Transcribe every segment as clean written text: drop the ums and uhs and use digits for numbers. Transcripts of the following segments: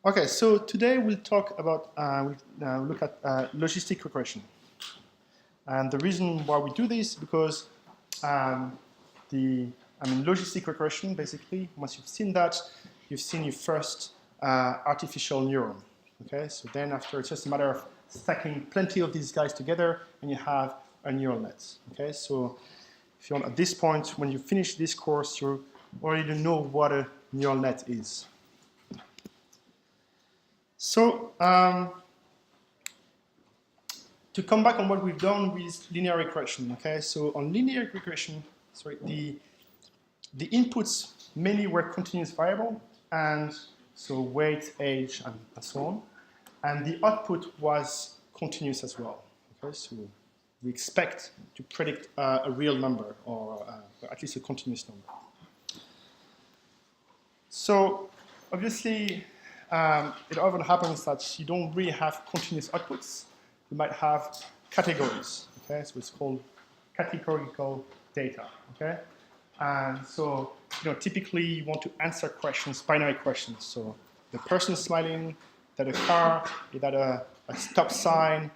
Okay, so today we'll talk about, we'll look at logistic regression. And the reason why we do this is because logistic regression, basically, once you've seen that, you've seen your first artificial neuron. Okay, so then after, it's just a matter of stacking plenty of these guys together, and you have a neural net. Okay, so if you want, at this point, when you finish this course, you already know what a neural net is. So, to come back on what we've done with linear regression, okay? So on linear regression, the inputs mainly were continuous variable, and so weight, age, and so on. And the output was continuous as well, okay? So we expect to predict a real number, or at least a continuous number. So obviously, it often happens that you don't really have continuous outputs. You might have categories, okay? So it's called categorical data, okay? And so, typically you want to answer questions, binary questions. So the person smiling, is that a car, is that a stop sign,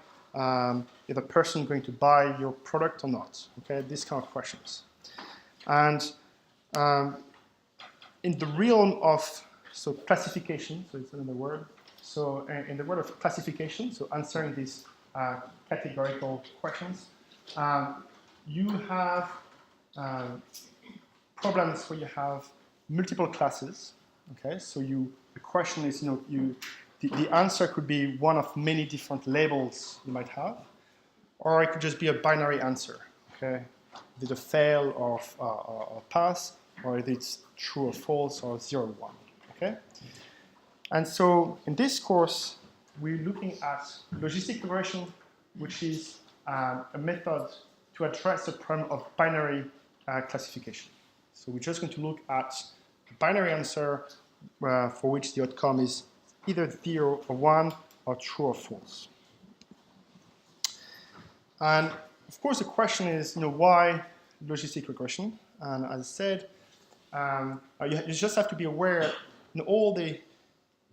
is the person going to buy your product or not, okay? These kind of questions. And in the realm of classification, so it's another word. So in the world of classification, so answering these categorical questions, you have problems where you have multiple classes. Okay, so the question is, the answer could be one of many different labels you might have, or it could just be a binary answer. Okay, is it a fail or pass, or is it true or false, or 0 or 1. Okay? And so in this course, we're looking at logistic regression, which is a method to address the problem of binary classification. So we're just going to look at a binary answer for which the outcome is either 0 or 1, or true or false. And of course, the question is, why logistic regression? And as I said, you just have to be aware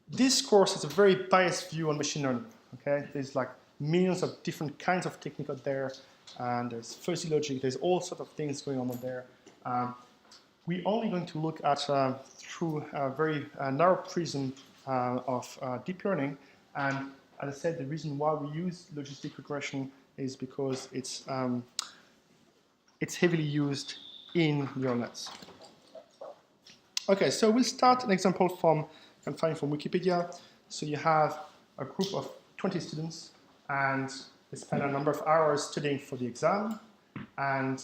this course has a very biased view on machine learning. Okay, there's like millions of different kinds of technique out there, and there's fuzzy logic. There's all sorts of things going on there. We're only going to look at through a very narrow prism of deep learning. And as I said, the reason why we use logistic regression is because it's heavily used in neural nets. Okay, so we'll start an example from Wikipedia. So you have a group of 20 students, and they spend a number of hours studying for the exam. And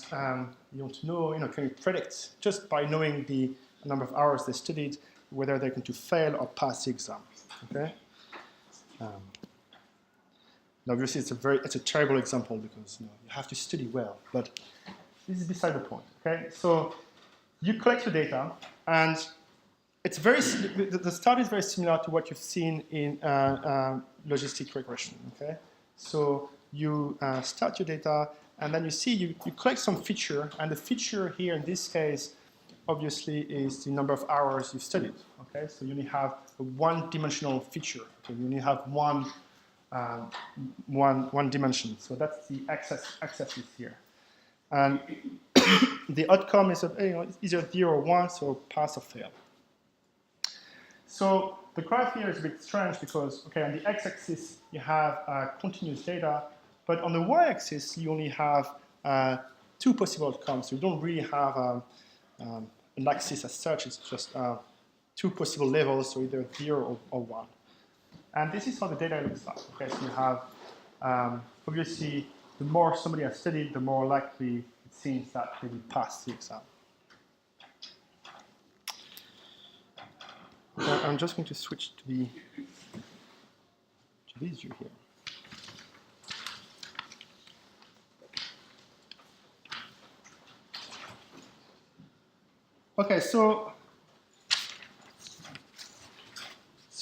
you want to know, can you predict, just by knowing the number of hours they studied, whether they're going to fail or pass the exam. Okay. Obviously, it's a terrible example because you have to study well, but this is beside the point. Okay, so you collect your data, and the start is very similar to what you've seen in logistic regression. Okay, so you start your data, and then you see you collect some feature, and the feature here in this case, obviously, is the number of hours you've studied. Okay, so you only have a one-dimensional feature. Okay, you only have one dimension. So that's the axis here, and the outcome is either 0 or 1, so pass or fail. So the graph here is a bit strange because, on the x-axis you have continuous data, but on the y-axis you only have 2 possible outcomes. So you don't really have an axis as such. It's just 2 possible levels, so either 0 or 1. And this is how the data looks like. Okay, so you have obviously the more somebody has studied, the more likely it seems that they will pass the exam. I'm just going to switch to this view here. Okay, so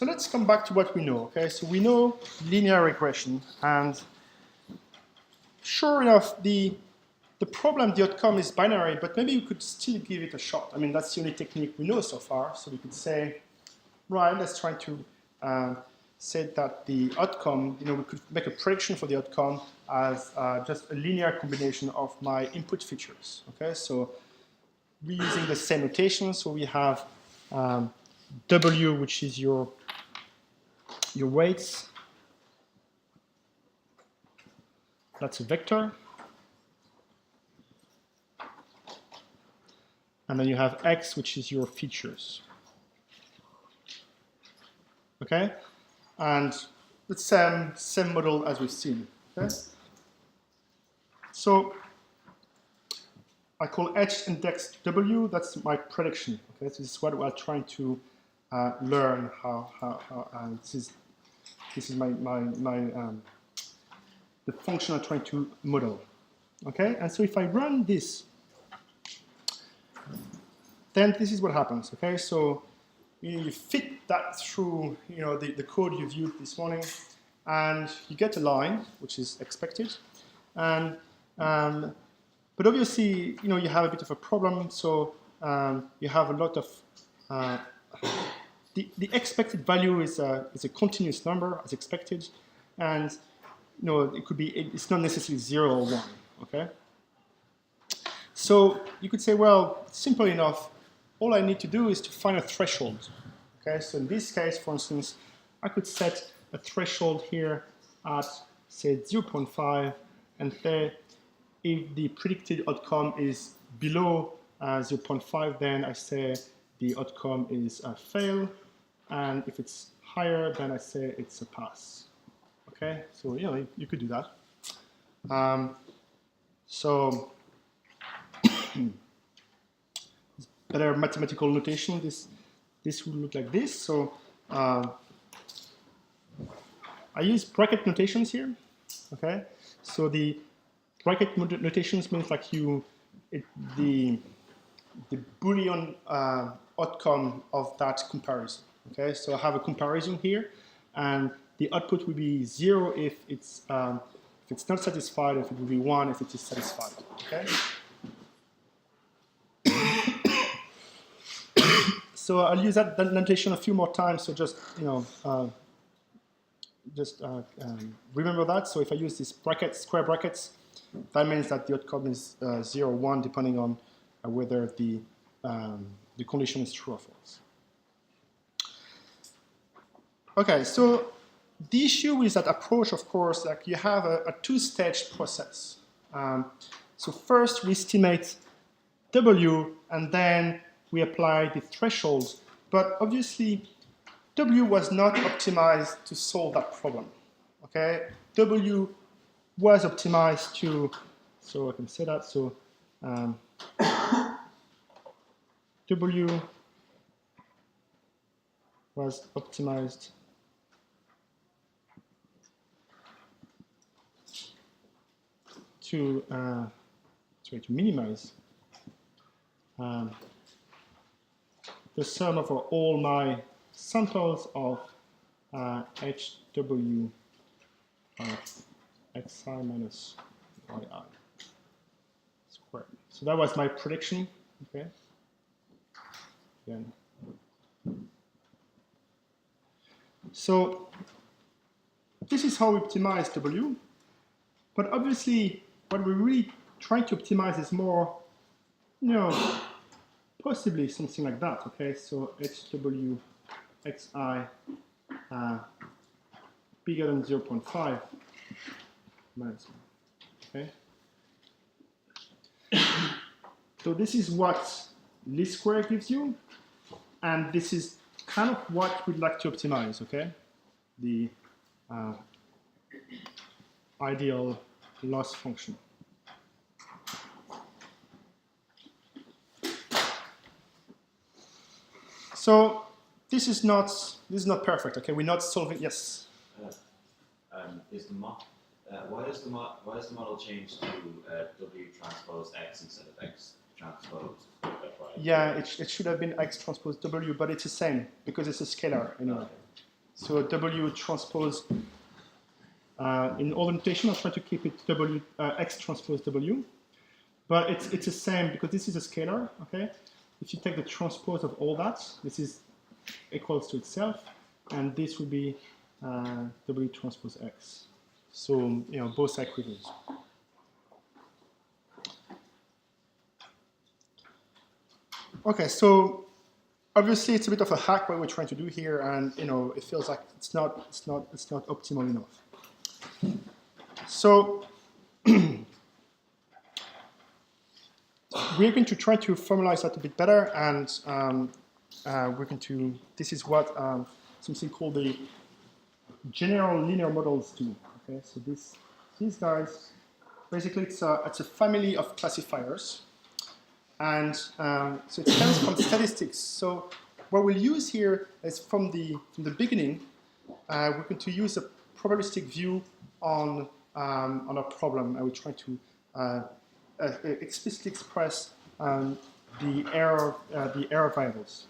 let's come back to what we know. Okay, so we know linear regression, and sure enough, the problem, the outcome is binary, but maybe we could still give it a shot. I mean, that's the only technique we know so far. So we could say, right, let's try to said that the outcome, we could make a prediction for the outcome as just a linear combination of my input features. Okay, so we're using the same notation. So we have W, which is your weights. That's a vector. And then you have X, which is your features. Okay? And the same model as we've seen. Okay? So I call H index W, that's my prediction. Okay? So this is what we're trying to learn this is the function I'm trying to model. Okay? And so if I run this, then this is what happens. Okay? So you fit that through the code you viewed this morning, and you get a line, which is expected. And but obviously, you have a bit of a problem. So you have a lot of the expected value is a continuous number as expected, and it could be it's not necessarily 0 or 1. Okay. So you could say, well, simple enough. All I need to do is to find a threshold. Okay. So in this case, for instance, I could set a threshold here at say 0.5, and say if the predicted outcome is below 0.5, then I say the outcome is a fail, and if it's higher, then I say it's a pass. Okay, so you could do that. So better mathematical notation. This would look like this. So I use bracket notations here. Okay, so the bracket notations means like the Boolean outcome of that comparison. Okay, so I have a comparison here, and the output will be 0 if it's not satisfied, if it will be 1 if it is satisfied. Okay. So I'll use that notation a few more times. So just remember that. So if I use these square brackets, that means that the outcome is 0 or 1, depending on whether the condition is true or false. Okay, so the issue with that approach, of course, like you have a two-stage process. So first we estimate W, and then we apply the threshold. But obviously, W was not optimized to solve that problem. Okay, W was optimized to, so I can say that. So W was optimized to minimize the sum of all my samples of HW of xi minus yi squared. So that was my prediction. Okay. Again. So this is how we optimize W. But obviously, what we're really trying to optimize is more, possibly something like that. Okay, so HW xi bigger than 0.5 minus 1. Okay. So this is what least square gives you, and this is kind of what we'd like to optimize. Okay, the ideal loss function. So this is not perfect. Okay, we're not solving. Yes. Why is the model changed to W transpose X instead of X transpose Y? Yeah, it should have been X transpose W, but it's the same because it's a scalar anyway. Okay. So W transpose. In all the notation, I'll try to keep it W X transpose W, but it's the same because this is a scalar. Okay, if you take the transpose of all that, this is equals to itself, and this would be W transpose X. So both are equivalent. Okay, so obviously it's a bit of a hack what we're trying to do here, and it feels like it's not optimal enough. So we're going to try to formalize that a bit better, and we're going to. This is what something called the general linear models do. Okay, so these guys, basically it's a family of classifiers, and so it stems from statistics. So what we'll use here is from the beginning, we're going to use a probabilistic view on a problem, and we're trying to explicitly express the error variables.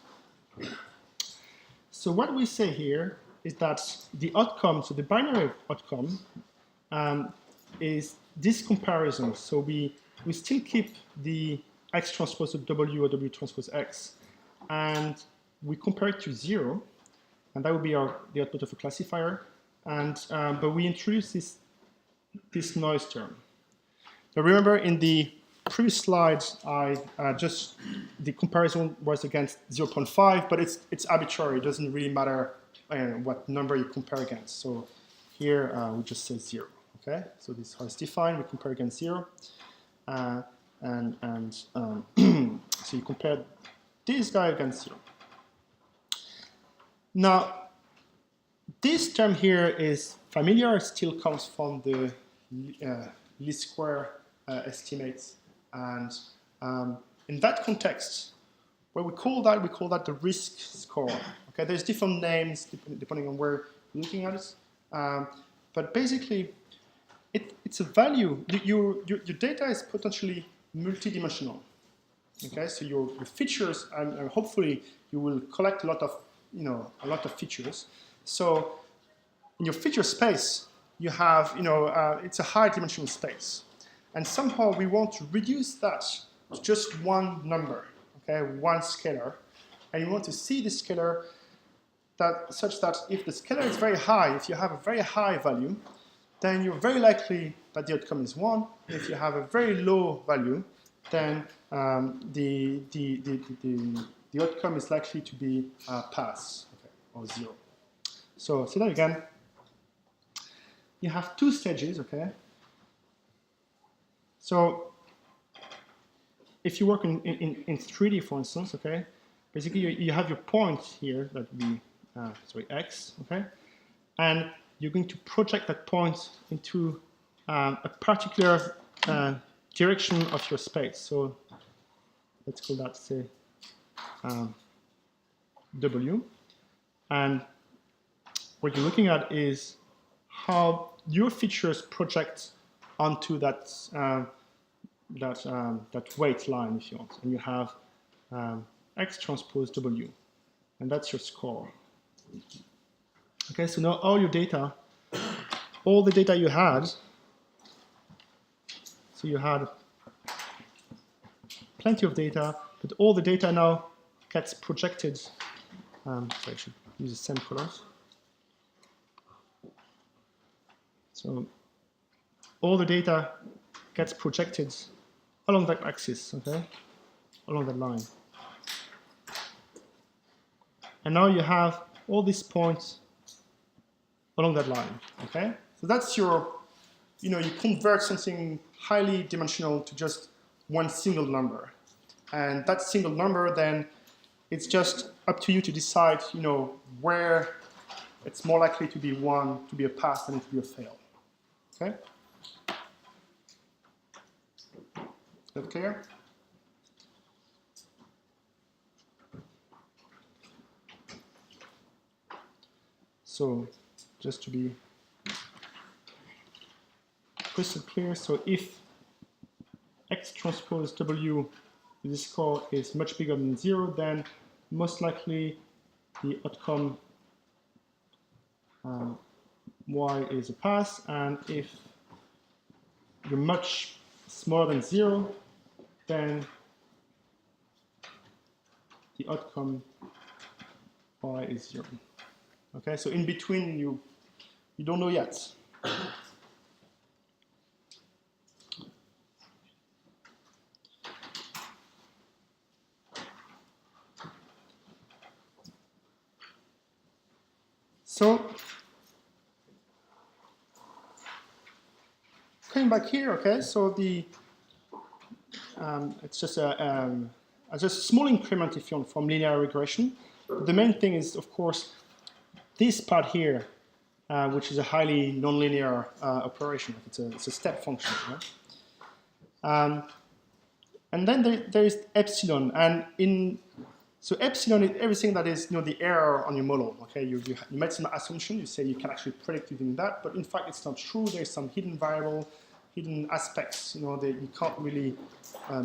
So what we say here is that the outcome, so the binary outcome, is this comparison. So we still keep the X transpose of W or W transpose X, and we compare it to 0, and that would be the output of a classifier. And but we introduce this noise term. Now remember, in the previous slides, the comparison was against 0.5, but it's arbitrary. It doesn't really matter what number you compare against. So here we just say 0. Okay, so this is how it's defined. We compare against 0, so you compare this guy against 0. Now this term here is familiar. It still comes from the least square estimates, and in that context, what we call that the risk score. Okay, there's different names depending on where you're looking at it, but basically, it's a value. Your data is potentially multidimensional. Okay, so your features, and hopefully you will collect a lot of features. So in your feature space, you have it's a high dimensional space, and somehow we want to reduce that to just one number, okay, one scalar, and you want to see the scalar such that if the scalar is very high, if you have a very high value, then you're very likely that the outcome is 1. If you have a very low value, then the outcome is likely to be pass, okay, or 0. So say that again. You have two stages, okay? So if you work in 3D, for instance, okay, basically you have your point here that would be X, okay, and you're going to project that point into a particular direction of your space. So let's call that, say, W. And what you're looking at is how your features project onto that weight line, if you want. And you have X transpose W, and that's your score. Okay, so now all your data, all the data you had, so you had plenty of data, but all the data now gets projected. So I should use the same colors. So all the data gets projected along that axis, okay, along that line. And now you have all these points along that line, okay? So that's your, you convert something highly dimensional to just one single number. And that single number, then, it's just up to you to decide, where it's more likely to be a pass than to be a fail, okay? Is that clear? So, just to be crystal clear, so if X transpose W, the score is much bigger than 0, then most likely the outcome Y is a pass, and if you're much smaller than 0, then the outcome Y is 0. Okay, so in between, you don't know yet. So coming back here, okay, so it's just a small increment if you want from linear regression. The main thing is, of course, this part here, which is a highly nonlinear operation. It's a step function. Right? And then there is epsilon, and so epsilon is everything that is the error on your model. Okay, you made some assumption. You say you can actually predict using that, but in fact it's not true. There's some hidden variable, hidden aspects. That you can't really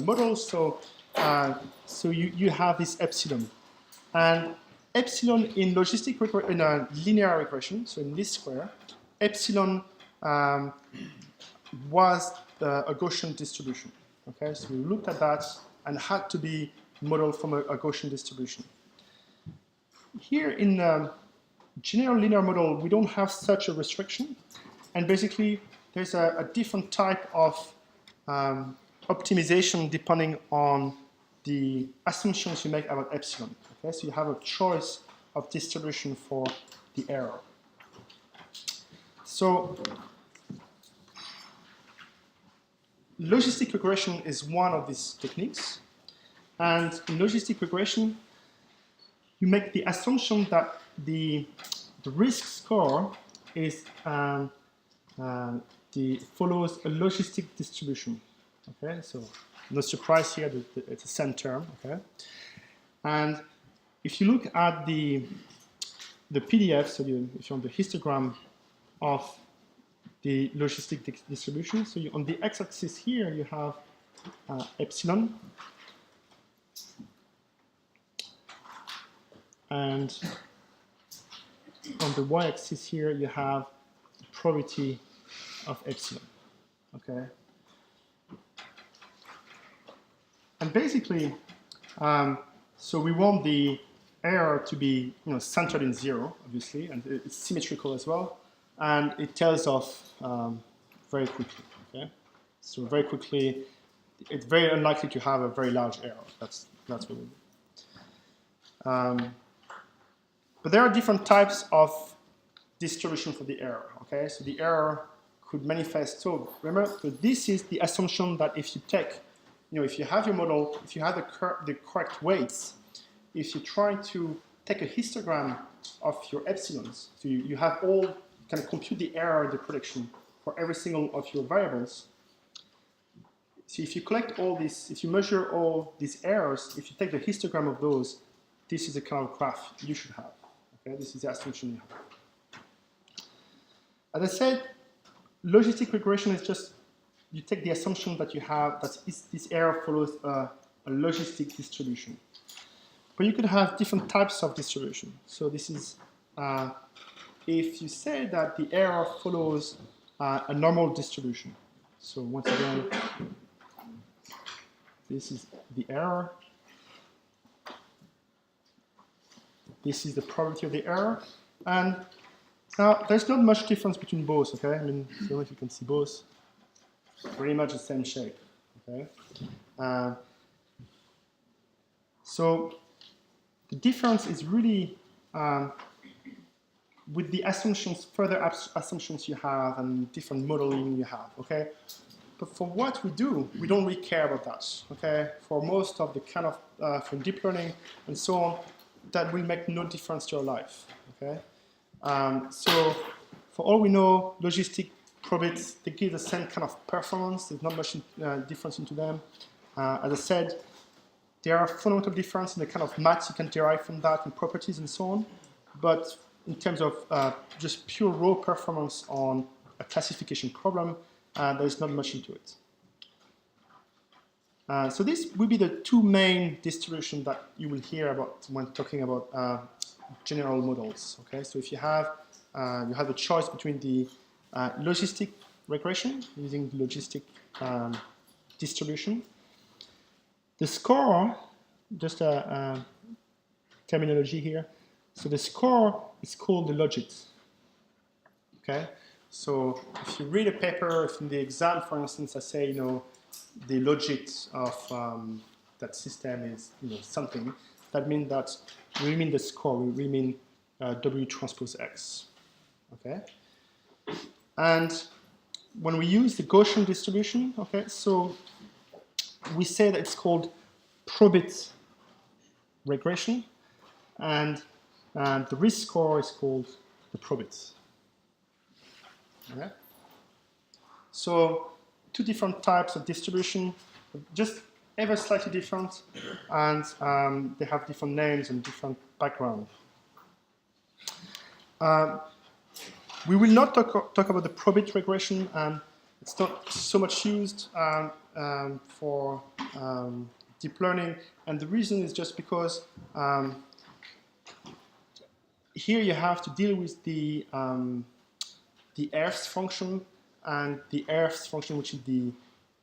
model. So you have this epsilon, and epsilon in in a linear regression. So in this square, epsilon was a Gaussian distribution. Okay, so we looked at that and had to be modeled from a Gaussian distribution. Here in general linear model, we don't have such a restriction, and basically there's a different type of optimization depending on the assumptions you make about epsilon. Okay, so you have a choice of distribution for the error. So logistic regression is one of these techniques. And in logistic regression, you make the assumption that the risk score is follows a logistic distribution. Okay, so no surprise here that it's the same term. Okay, and if you look at the PDF, so if you want the histogram of the logistic distribution, so on the x-axis here you have epsilon, and on the y-axis here you have the probability of epsilon. Okay, and basically, so we want the error to be centered in 0, obviously, and it's symmetrical as well, and it tells off very quickly. Okay, so very quickly, it's very unlikely to have a very large error. That's what we do. But there are different types of distribution for the error. Okay, so the error could manifest. So remember, so this is the assumption that if you take, if you have your model, if you have the correct weights, if you try to take a histogram of your epsilons, so you have all, kind of compute the error, the prediction for every single of your variables. So if you collect all this, if you measure all these errors, if you take the histogram of those, this is the kind of graph you should have. Okay, this is the assumption you have. As I said, logistic regression is just you take the assumption that you have that this error follows a logistic distribution. But you could have different types of distribution. So this is if you say that the error follows a normal distribution. So once again, this is the error. This is the probability of the error. And now there's not much difference between both, okay? I mean, I don't know if you can see both. Pretty much the same shape, okay? So the difference is really with the assumptions, further assumptions you have and different modeling you have, okay? But for what we do, we don't really care about that, okay? For most of the kind of, for deep learning and so on, that will make no difference to your life, okay? So for all we know, logistic probits, they give the same kind of performance. There's not much difference into them. As I said, there are fundamental differences in the kind of maths you can derive from that and properties and so on. But in terms of just pure raw performance on a classification problem, there's not much into it. So this will be the two main distributions that you will hear about when talking about general models. Okay, so if you have a choice between the logistic regression using the logistic distribution, the score, just a terminology here. So the score is called the logit. Okay. So if you read a paper, if in the exam, for instance, I say, the logit of that system is, something, that means that we mean the score, we mean W transpose X. Okay. And when we use the Gaussian distribution, okay, so we say that it's called probit regression, and the risk score is called the probit. Okay? So two different types of distribution, just ever slightly different, and they have different names and different background. We will not talk about the probit regression. It's not so much used for deep learning, and the reason is just because here you have to deal with the Hertz function, and the Hertz function, which is the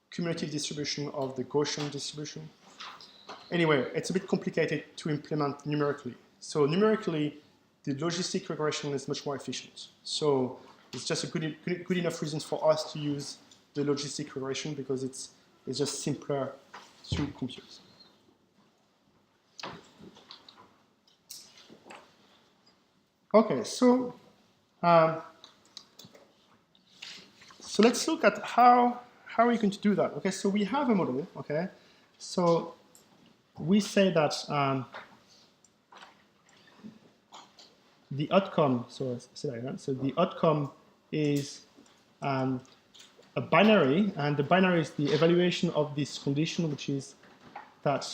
cumulative distribution of the Gaussian distribution. Anyway, it's a bit complicated to implement numerically. So numerically, the logistic regression is much more efficient. So it's just a good enough reason for us to use the logistic regression, because it's just simpler to compute. Okay, so let's look at how are we going to do that. Okay, so we have a model. Okay, so we say that the outcome. So the outcome is a binary, and the binary is the evaluation of this condition, which is that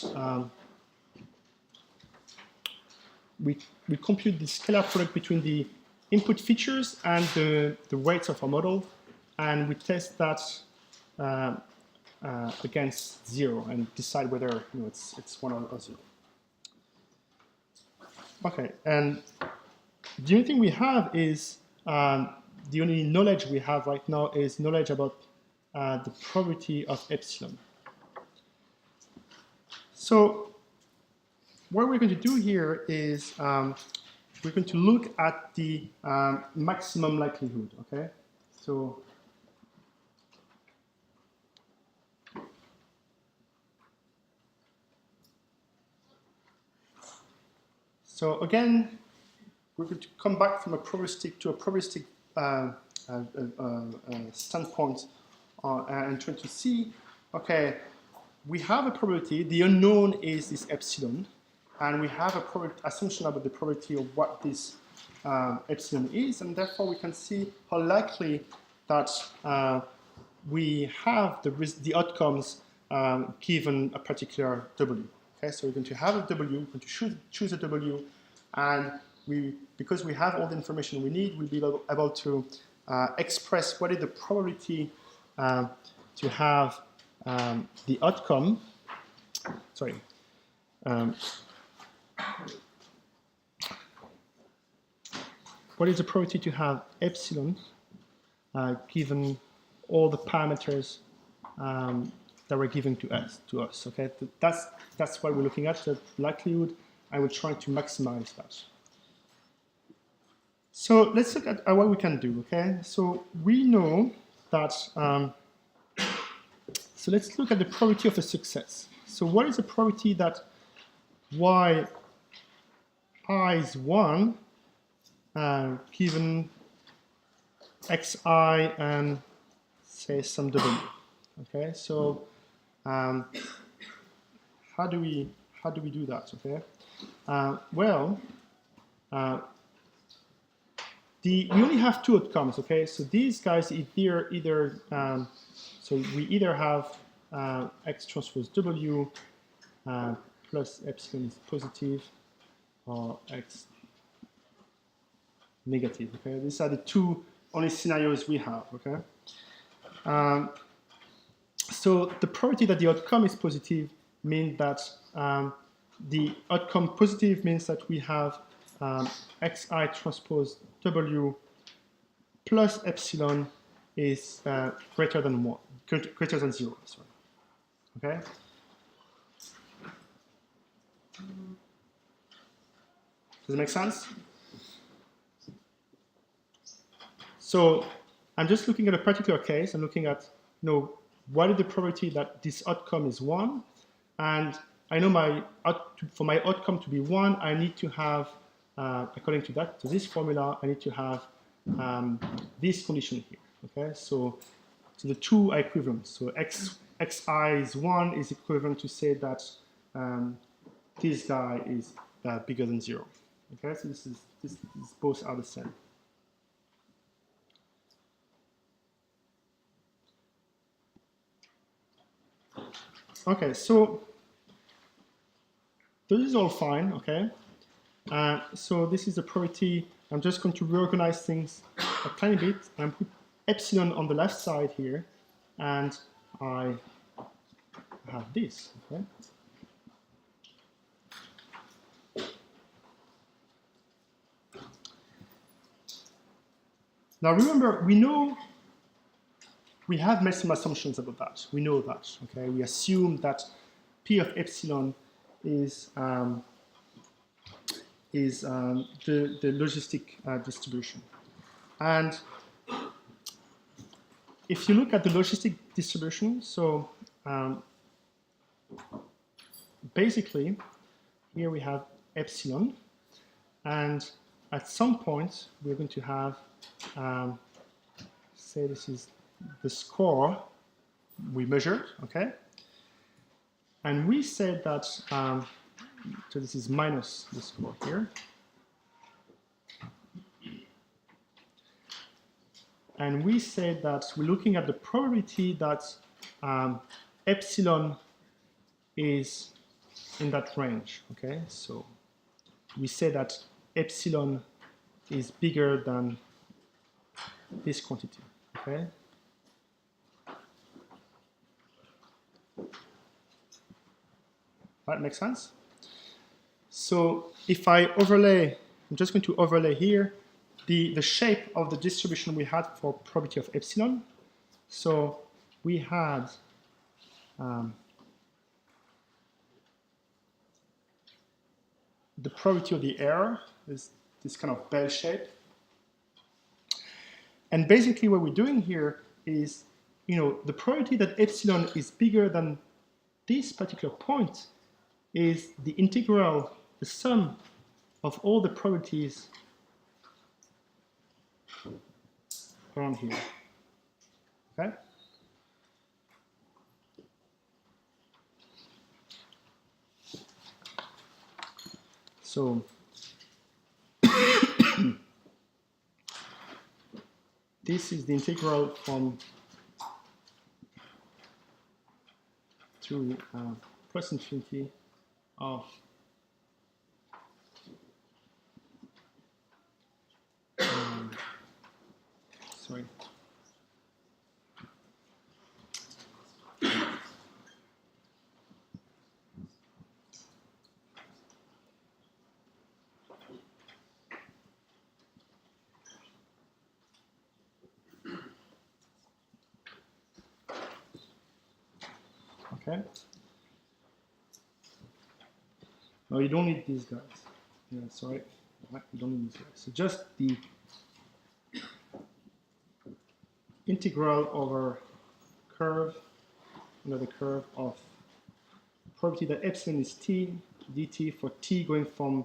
we compute the scalar product between the input features and the weights of our model, and we test that against 0 and decide whether it's 1 or 0. Okay, and the only thing we have is the only knowledge we have right now is knowledge about the probability of epsilon. So what we're going to do here is we're going to look at the maximum likelihood. Okay, so again, we're going to come back from a probabilistic to a probabilistic standpoint and try to see, okay, we have a probability, the unknown is this epsilon, and we have a assumption about the probability of what this epsilon is, and therefore we can see how likely that we have the outcomes given a particular W. Okay, so we're going to have a W, we're going to choose a W, and because we have all the information we need, we'll be able to express what is the probability to have the outcome. Sorry. What is the probability to have epsilon given all the parameters that were given to us? Okay, that's what we're looking at, the likelihood, and we're trying to maximize that. So let's look at what we can do. Okay, so we know that. So let's look at the probability of a success. So what is the probability that y I is 1 given xi and say some w? Okay, so how do we do that? Okay, we only have two outcomes. Okay, so these guys either so we either have x transpose w plus epsilon is positive, or x negative. Okay, these are the two only scenarios we have. Okay, so the probability that the outcome is positive means that the outcome positive means that we have xi transpose w plus epsilon is greater than 0. Sorry. Okay. Does it make sense? So I'm just looking at a particular case. I'm looking at, what is the probability that this outcome is 1? And I know for my outcome to be 1, I need to have, according to this formula, I need to have this condition here. Okay, so the two are equivalent. So xi is 1 is equivalent to say that this guy is bigger than 0. Okay, so this both are the same. Okay, so this is all fine. Okay, so this is the probability. I'm just going to reorganize things a tiny bit and put epsilon on the left side here, and I have this. Okay. Now remember, we have made some assumptions about that. We know that. Okay, we assume that P of epsilon is the logistic distribution. And if you look at the logistic distribution, so basically here we have epsilon, and at some point we're going to have, say this is the score we measured, okay? And we said that, so this is minus the score here. And we said that we're looking at the probability that epsilon is in that range, okay? So we say that epsilon is bigger than this quantity, okay? That makes sense? So if I overlay, I'm just going to overlay here the shape of the distribution we had for probability of epsilon. So we had the probability of the error is this kind of bell shape. And basically what we're doing here is, the probability that epsilon is bigger than this particular point is the integral, the sum of all the probabilities around here. Okay? So this is the integral from to plus infinity of sorry. Okay. No, you don't need these guys. Yeah, sorry. You don't need these guys. So just the integral over curve, another curve of probability that epsilon is t, dt for t going from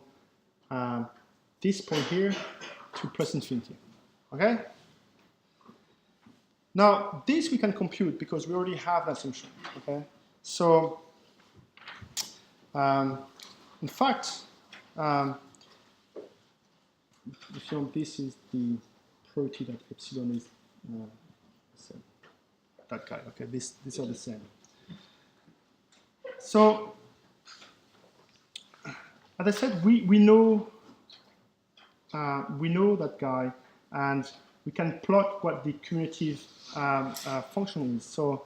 this point here to plus infinity. Okay? Now, this we can compute because we already have an assumption. Okay? So, in fact, if you want, this is the probability that epsilon is that guy. Okay, these are the same. So, as I said, we know that guy, and we can plot what the cumulative function is. So,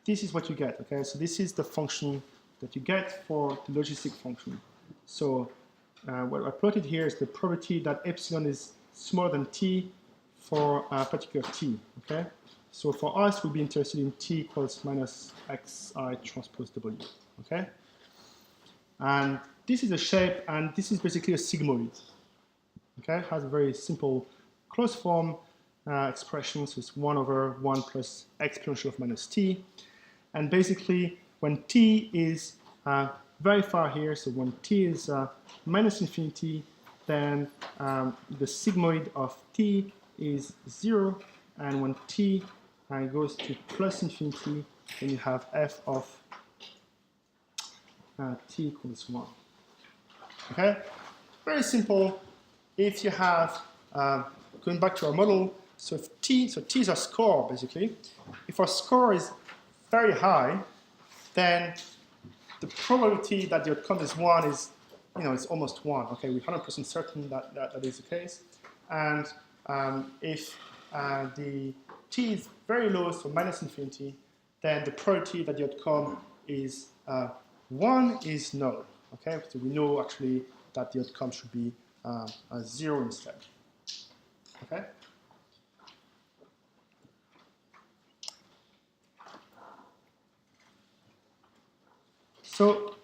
this is what you get. Okay, so this is the function that you get for the logistic function. So, what I plotted here is the probability that epsilon is smaller than t for a particular t. Okay, so for us, we'll be interested in t equals minus xi transpose w. Okay, and this is a shape, and this is basically a sigmoid. Okay, it has a very simple closed form expression, so it's 1 over 1 plus exponential of minus t. And basically, when t is very far here, so when t is minus infinity, then the sigmoid of t is 0, and when t goes to plus infinity, then you have f of t equals 1. Okay, very simple. If you have, going back to our model, so if t is our score basically. If our score is very high, then the probability that the outcome is 1 is, it's almost 1. Okay, we're 100% certain that is the case. And if the t is very low, so minus infinity, then the probability that the outcome is 1 is null. Okay, so we know actually that the outcome should be 0 instead. Okay. So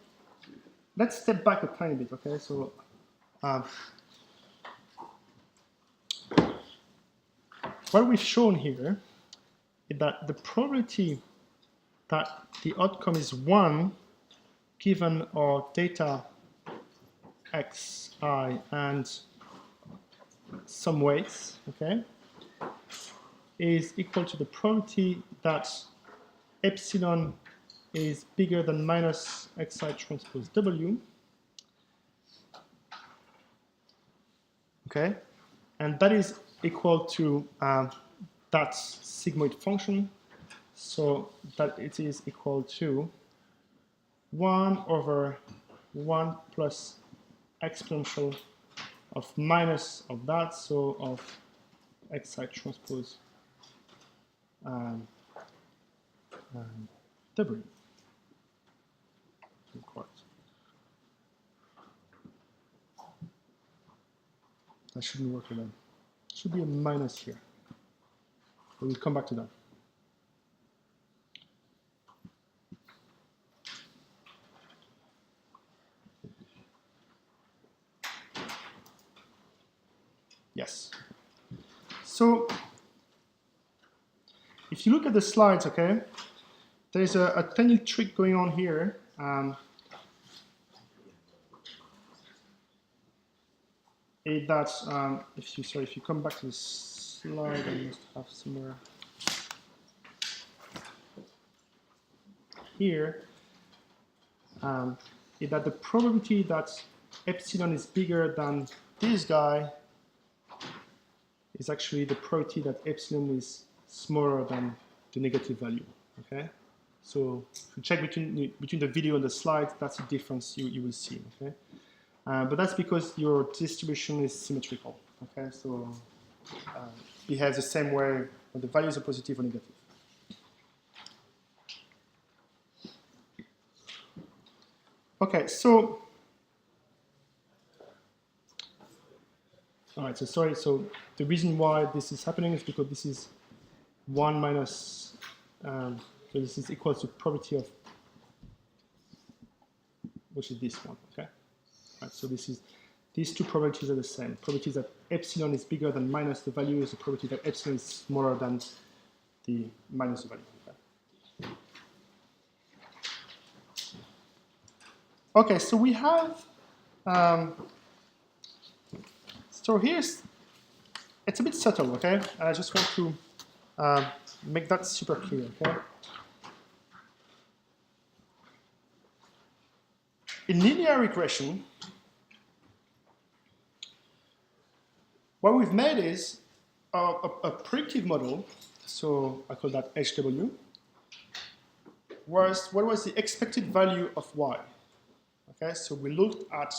let's step back a tiny bit. Okay, so what we've shown here is that the probability that the outcome is 1 given our data xi and some weights, okay, is equal to the probability that epsilon is bigger than minus xi transpose w, okay, and that is equal to that sigmoid function, so that it is equal to 1 over 1 plus exponential of minus of that, so of xi transpose w. That shouldn't work again. Should be a minus here. But we'll come back to that. Yes. So if you look at the slides, okay, there's a tiny trick going on here. If you come back to the slide, I must have somewhere here. Is that the probability that epsilon is bigger than this guy is actually the probability that epsilon is smaller than the negative value. Okay, so if you check between the video and the slides, that's the difference you will see. Okay, but that's because your distribution is symmetrical. Okay, so it behaves the same way when the values are positive or negative. Okay, so all right, so sorry. So the reason why this is happening is because this is 1 minus, so this is equal to probability of, which is this one, okay? All right, so these two probabilities are the same. Probabilities that epsilon is bigger than minus the value is the probability that epsilon is smaller than the minus the value. Okay, okay, so we have, so here's, it's a bit subtle, okay? And I just want to make that super clear, okay? In linear regression, what we've made is a predictive model, so I call that HW, what was the expected value of y? Okay, so we looked at,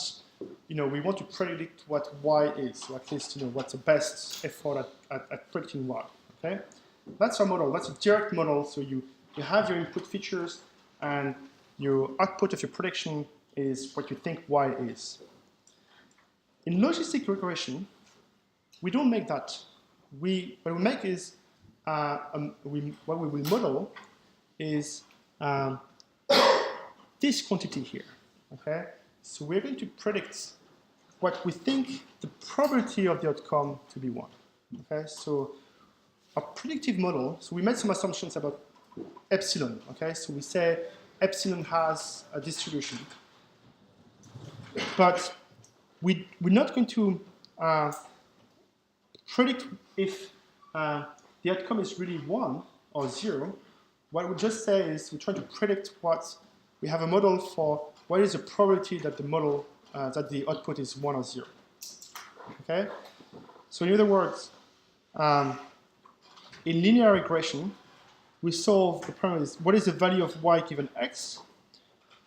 we want to predict what y is, so at least, what's the best effort at predicting y, okay? That's our model, that's a direct model, so you have your input features, and your output of your prediction is what you think y is. In logistic regression, we don't make that. What we make is, what we will model is this quantity here, okay? So we're going to predict what we think the probability of the outcome to be 1. Okay, so our predictive model, so we made some assumptions about epsilon. Okay, so we say epsilon has a distribution. But we're not going to predict if the outcome is really 1 or 0. What we just say is we try to predict what we have a model for what is the probability that the model that the output is 1 or 0. Okay. So in other words, in linear regression, we solve the problem is what is the value of y given x,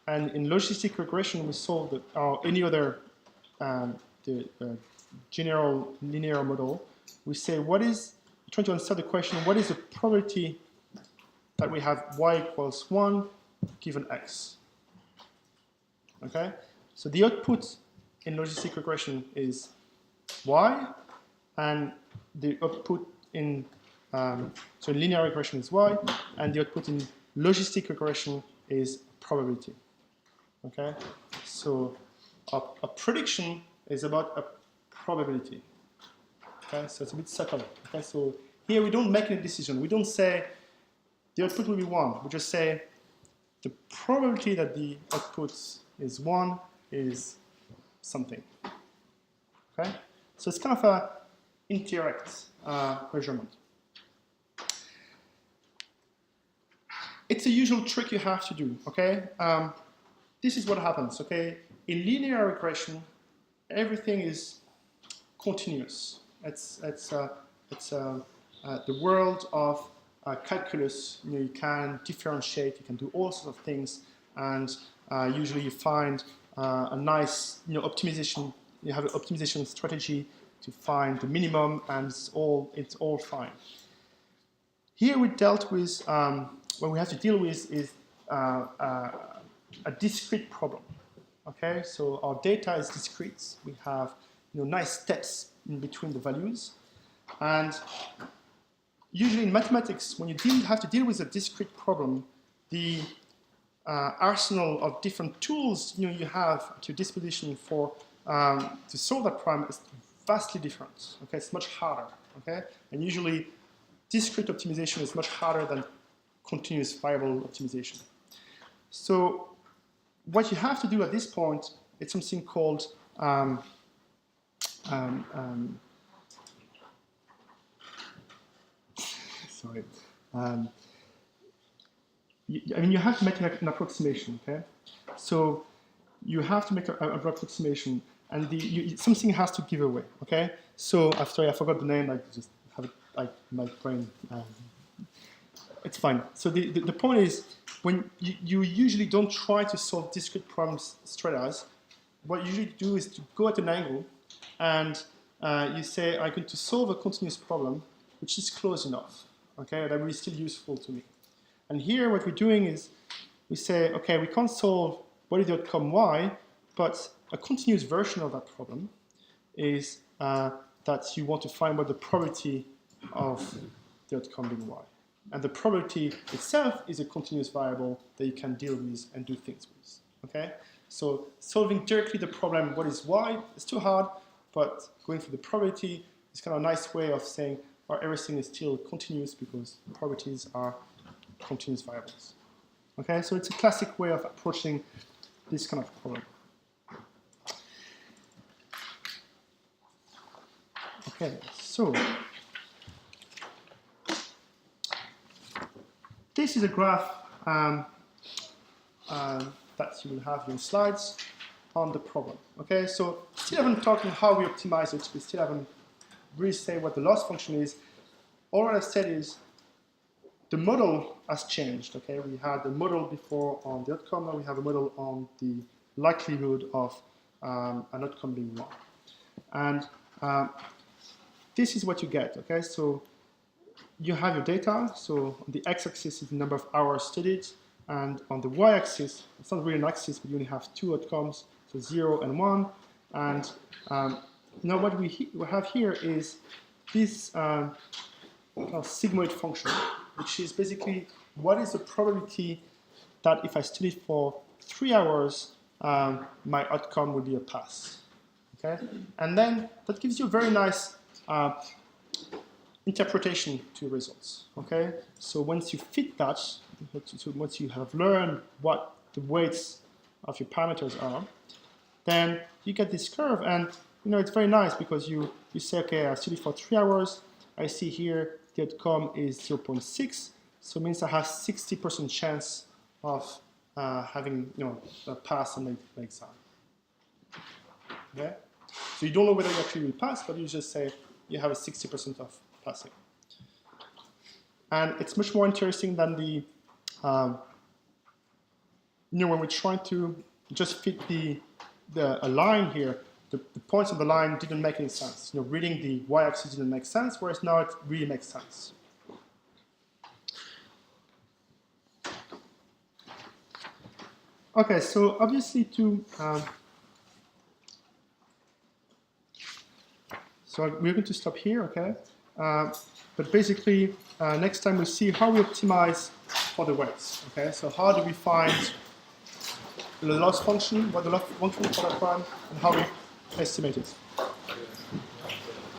and in logistic regression we solve the, or any other general linear model. We say what is trying to answer the question what is the probability that we have y equals 1 given x. Okay, so the output in logistic regression is y, and the output in so linear regression is y, and the output in logistic regression is probability. Okay, so a prediction is about a probability. Okay, so it's a bit subtle. Okay, so here we don't make any decision. We don't say the output will be 1. We just say the probability that the output is 1 is something. Okay, so it's kind of a indirect measurement. It's a usual trick you have to do. Okay, this is what happens. Okay, in linear regression, everything is continuous. It's the world of calculus. You can differentiate. You can do all sorts of things, and usually you find a nice optimization. You have an optimization strategy to find the minimum, and it's all fine. Here we dealt with what we have to deal with is a discrete problem. Okay, so our data is discrete. We have nice steps in between the values, and usually in mathematics, when you have to deal with a discrete problem, the arsenal of different tools you have at your disposition for to solve that problem is vastly different. Okay, it's much harder. Okay, and usually discrete optimization is much harder than continuous variable optimization. So what you have to do at this point is something called sorry. You have to make an approximation. Okay, so you have to make an approximation, and something has to give away. Okay, so sorry, I forgot the name. I just have it like my brain. It's fine. So the point is, when you usually don't try to solve discrete problems straight as, what you usually do is to go at an angle, and you say, I'm going to solve a continuous problem, which is close enough. Okay, that will be still useful to me. And here, what we're doing is, we say, okay, we can't solve what is the outcome y, but a continuous version of that problem is that you want to find what the probability of the outcome being y. And the probability itself is a continuous variable that you can deal with and do things with. Okay? So solving directly the problem, what is y, is too hard, but going for the probability is kind of a nice way of saying, well, everything is still continuous because probabilities are continuous variables. Okay? So it's a classic way of approaching this kind of problem. Okay, so this is a graph that you will have in slides on the problem. Okay, so still haven't talked about how we optimize it. We still haven't really said what the loss function is. All I've said is the model has changed. Okay, we had a model before on the outcome. Now we have a model on the likelihood of an outcome being wrong. And this is what you get. Okay, so you have your data. So on the x-axis is the number of hours studied, and on the y-axis, it's not really an axis, but you only have two outcomes, so 0 and 1. And now what we have here is this sigmoid function, which is basically what is the probability that if I study for 3 hours, my outcome would be a pass. Okay, and then that gives you a very nice interpretation to results. Okay, so once you fit that, so once you have learned what the weights of your parameters are, then you get this curve, and it's very nice because you say, okay, I studied for 3 hours. I see here the outcome is 0.6, so it means I have 60% chance of having a pass on the exam. Okay, so you don't know whether you actually will pass, but you just say you have a 60% of passing. And it's much more interesting than the when we're trying to just fit a line here, the points of the line didn't make any sense. Reading the y-axis didn't make sense, whereas now it really makes sense. Okay, so obviously so we're going to stop here, okay? But basically, next time we'll see how we optimize for the weights, okay? So how do we find the loss function, what the loss function for that one, and how we estimate it.